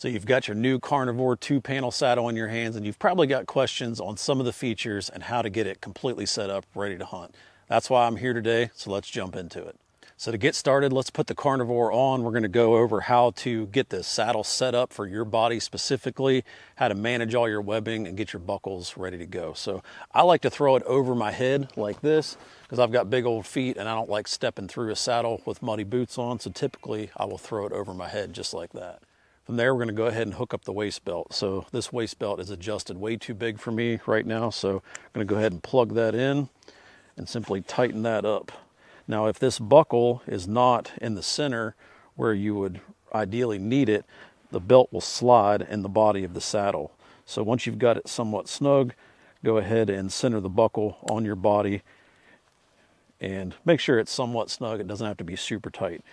So you've got your new Carnivore 2-panel saddle in your hands, and you've probably got questions on some of the features and how to get it completely set up, ready to hunt. That's why I'm here today, so let's jump into it. So to get started, let's put the Carnivore on. We're gonna go over how to get this saddle set up for your body specifically, how to manage all your webbing and get your buckles ready to go. So I like to throw it over my head like this because I've got big old feet and I don't like stepping through a saddle with muddy boots on. So typically I will throw it over my head just like that. From there, we're gonna go ahead and hook up the waist belt. So this waist belt is adjusted way too big for me right now. So I'm gonna go ahead and plug that in and simply tighten that up. Now, if this buckle is not in the center where you would ideally need it, the belt will slide in the body of the saddle. So once you've got it somewhat snug, go ahead and center the buckle on your body and make sure it's somewhat snug. It doesn't have to be super tight.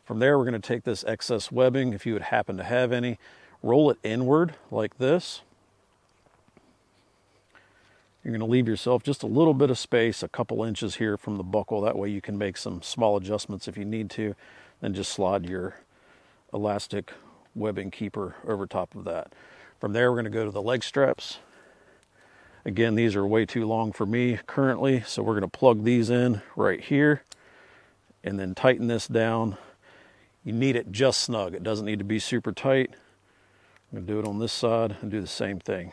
From there, we're going to take this excess webbing, if you would happen to have any, roll it inward like this. You're going to leave yourself just a little bit of space, a couple inches here from the buckle. That way you can make some small adjustments if you need to. Then just slide your elastic webbing keeper over top of that. From there, we're going to go to the leg straps. Again, these are way too long for me currently, so we're going to plug these in right here and then tighten this down. You need it just snug. It doesn't need to be super tight. I'm going to do it on this side and do the same thing.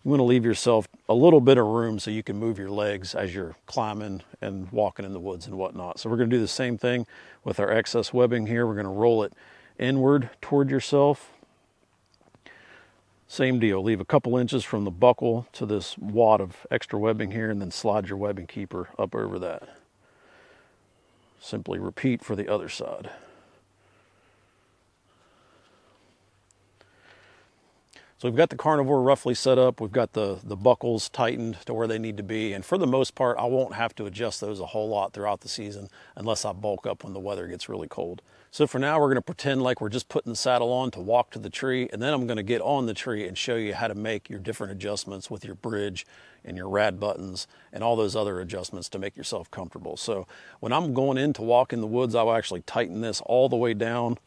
You want to leave yourself a little bit of room so you can move your legs as you're climbing and walking in the woods and whatnot. So we're going to do the same thing with our excess webbing here. We're going to roll it inward toward yourself. Same deal. Leave a couple inches from the buckle to this wad of extra webbing here and then slide your webbing keeper up over that. Simply repeat for the other side. So we've got the Carnivore roughly set up. We've got the buckles tightened to where they need to be. And for the most part, I won't have to adjust those a whole lot throughout the season unless I bulk up when the weather gets really cold. So for now, we're going to pretend like we're just putting the saddle on to walk to the tree. And then I'm going to get on the tree and show you how to make your different adjustments with your bridge and your rad buttons and all those other adjustments to make yourself comfortable. So when I'm going in to walk in the woods, I'll actually tighten this all the way down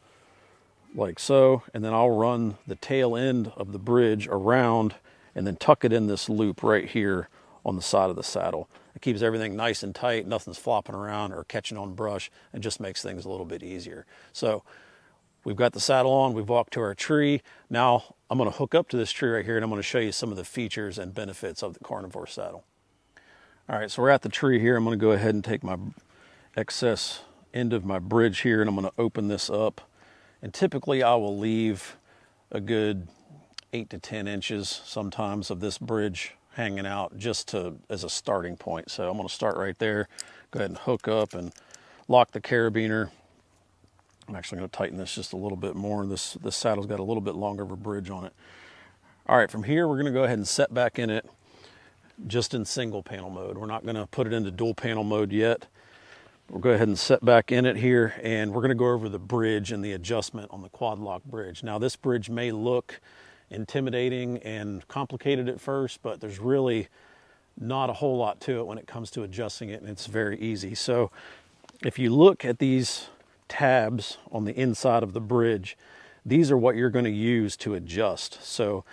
like so, and then I'll run the tail end of the bridge around and then tuck it in this loop right here on the side of the saddle. It keeps everything nice and tight, nothing's flopping around or catching on brush, and just makes things a little bit easier. So we've got the saddle on, we've walked to our tree. Now I'm going to hook up to this tree right here and I'm going to show you some of the features and benefits of the Carnivore saddle. All right, so we're at the tree here. I'm going to go ahead and take my excess end of my bridge here and I'm going to open this up. And typically I will leave a good 8 to 10 inches sometimes of this bridge hanging out just as a starting point. So I'm going to start right there, go ahead and hook up and lock the carabiner. I'm actually going to tighten this just a little bit more. This saddle's got a little bit longer of a bridge on it. All right, from here we're going to go ahead and set back in it just in single panel mode. We're not going to put it into dual panel mode yet. We'll go ahead and set back in it here, and we're going to go over the bridge and the adjustment on the quad lock bridge. Now, this bridge may look intimidating and complicated at first, but there's really not a whole lot to it when it comes to adjusting it, and it's very easy. So if you look at these tabs on the inside of the bridge, these are what you're going to use to adjust. So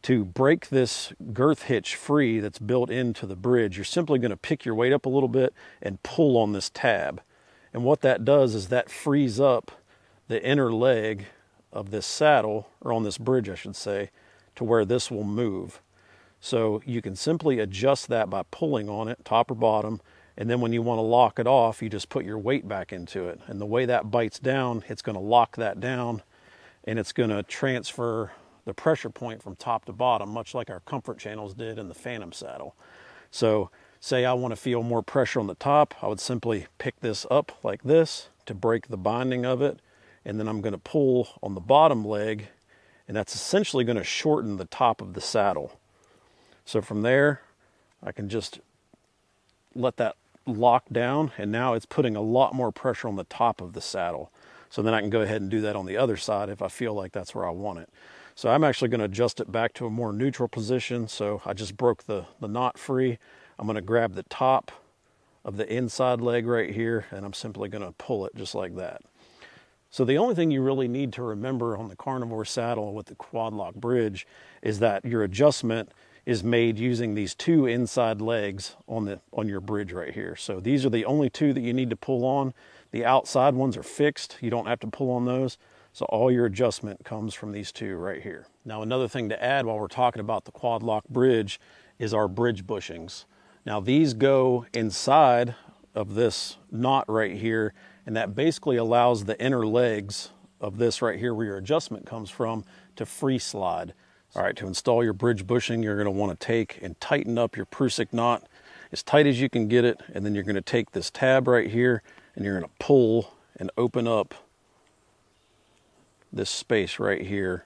to break this girth hitch free that's built into the bridge, you're simply going to pick your weight up a little bit and pull on this tab. And what that does is that frees up the inner leg of this saddle, or on this bridge I should say, to where this will move. So you can simply adjust that by pulling on it, top or bottom, and then when you want to lock it off, you just put your weight back into it. And the way that bites down, it's going to lock that down, and it's going to transfer the pressure point from top to bottom, much like our comfort channels did in the Phantom saddle. So say I want to feel more pressure on the top, I would simply pick this up like this to break the binding of it, and then I'm going to pull on the bottom leg, and that's essentially going to shorten the top of the saddle. So from there, I can just let that lock down, and now it's putting a lot more pressure on the top of the saddle. So then I can go ahead and do that on the other side if I feel like that's where I want it. So I'm actually going to adjust it back to a more neutral position. So I just broke the knot free. I'm going to grab the top of the inside leg right here, and I'm simply going to pull it just like that. So the only thing you really need to remember on the Carnivore Saddle with the quad lock bridge is that your adjustment is made using these two inside legs on your bridge right here. So these are the only two that you need to pull on. The outside ones are fixed. You don't have to pull on those. So all your adjustment comes from these two right here. Now another thing to add while we're talking about the quad lock bridge is our bridge bushings. Now these go inside of this knot right here, and that basically allows the inner legs of this right here where your adjustment comes from to free slide. All right, to install your bridge bushing, you're gonna wanna take and tighten up your Prusik knot as tight as you can get it, and then you're gonna take this tab right here and you're gonna pull and open up this space right here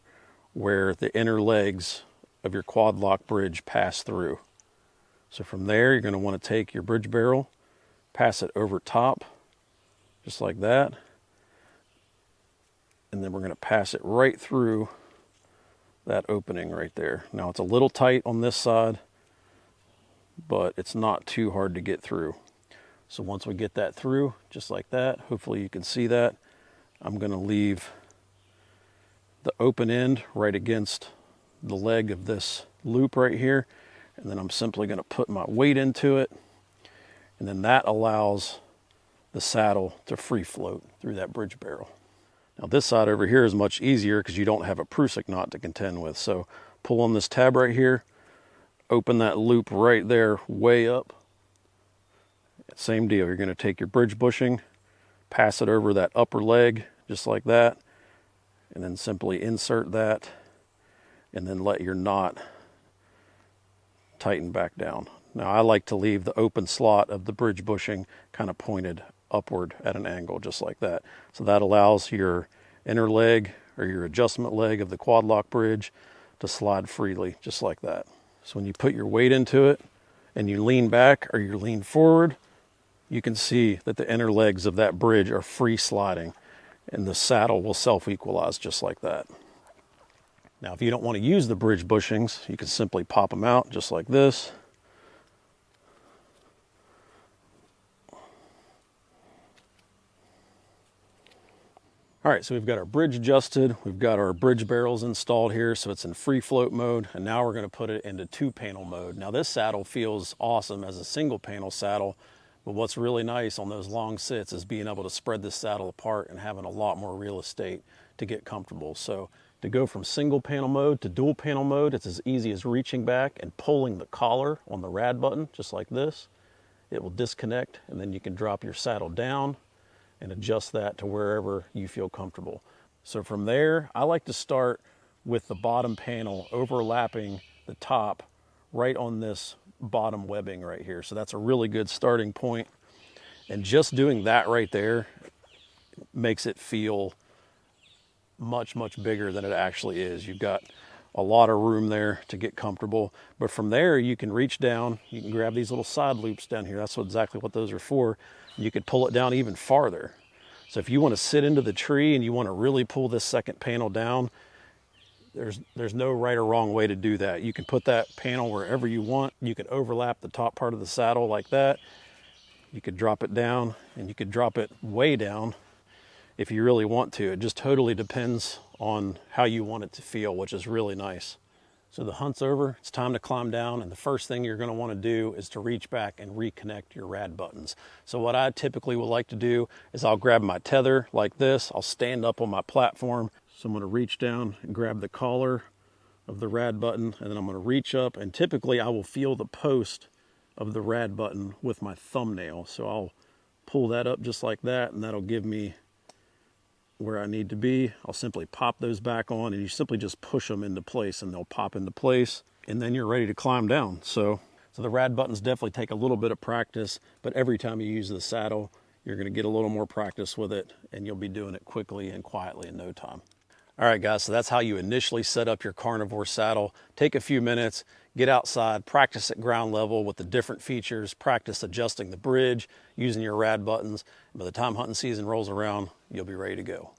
where the inner legs of your quad lock bridge pass through. So from there, you're gonna wanna take your bridge barrel, pass it over top, just like that. And then we're gonna pass it right through that opening right there. Now it's a little tight on this side, but it's not too hard to get through. So once we get that through, just like that, hopefully you can see that, I'm gonna leave the open end right against the leg of this loop right here. And then I'm simply gonna put my weight into it. And then that allows the saddle to free float through that bridge barrel. Now this side over here is much easier because you don't have a Prusik knot to contend with. So pull on this tab right here, open that loop right there way up. Same deal, you're gonna take your bridge bushing, pass it over that upper leg, just like that, and then simply insert that, and then let your knot tighten back down. Now I like to leave the open slot of the bridge bushing kind of pointed upward at an angle, just like that. So that allows your inner leg or your adjustment leg of the quad lock bridge to slide freely, just like that. So when you put your weight into it and you lean back or you lean forward, you can see that the inner legs of that bridge are free sliding and the saddle will self-equalize just like that. Now, if you don't want to use the bridge bushings, you can simply pop them out just like this. All right, so we've got our bridge adjusted, we've got our bridge barrels installed here, so it's in free float mode, and now we're gonna put it into 2-panel mode. Now this saddle feels awesome as a single panel saddle, but what's really nice on those long sits is being able to spread this saddle apart and having a lot more real estate to get comfortable. So to go from single panel mode to dual panel mode, it's as easy as reaching back and pulling the collar on the rad button, just like this. It will disconnect, and then you can drop your saddle down and adjust that to wherever you feel comfortable. So from there, I like to start with the bottom panel overlapping the top right on this bottom webbing right here. So that's a really good starting point. And just doing that right there makes it feel much, much bigger than it actually is. You've got a lot of room there to get comfortable. But from there, you can reach down, you can grab these little side loops down here. That's exactly what those are for. You could pull it down even farther. So if you want to sit into the tree and you want to really pull this second panel down, there's no right or wrong way to do that. You can put that panel wherever you want. You could overlap the top part of the saddle like that. You could drop it down, and you could drop it way down if you really want to. It just totally depends on how you want it to feel, which is really nice. So the hunt's over, it's time to climb down, and the first thing you're gonna wanna do is to reach back and reconnect your rad buttons. So what I typically would like to do is I'll grab my tether like this, I'll stand up on my platform. So I'm gonna reach down and grab the collar of the rad button, and then I'm gonna reach up, and typically I will feel the post of the rad button with my thumbnail. So I'll pull that up just like that, and that'll give me where I need to be. I'll simply pop those back on, and you simply just push them into place and they'll pop into place, and then you're ready to climb down. So the rad buttons definitely take a little bit of practice, but every time you use the saddle, you're gonna get a little more practice with it, and you'll be doing it quickly and quietly in no time. All right, guys, so that's how you initially set up your Carnivore saddle. Take a few minutes, get outside, practice at ground level with the different features, practice adjusting the bridge, using your rad buttons. By the time hunting season rolls around, you'll be ready to go.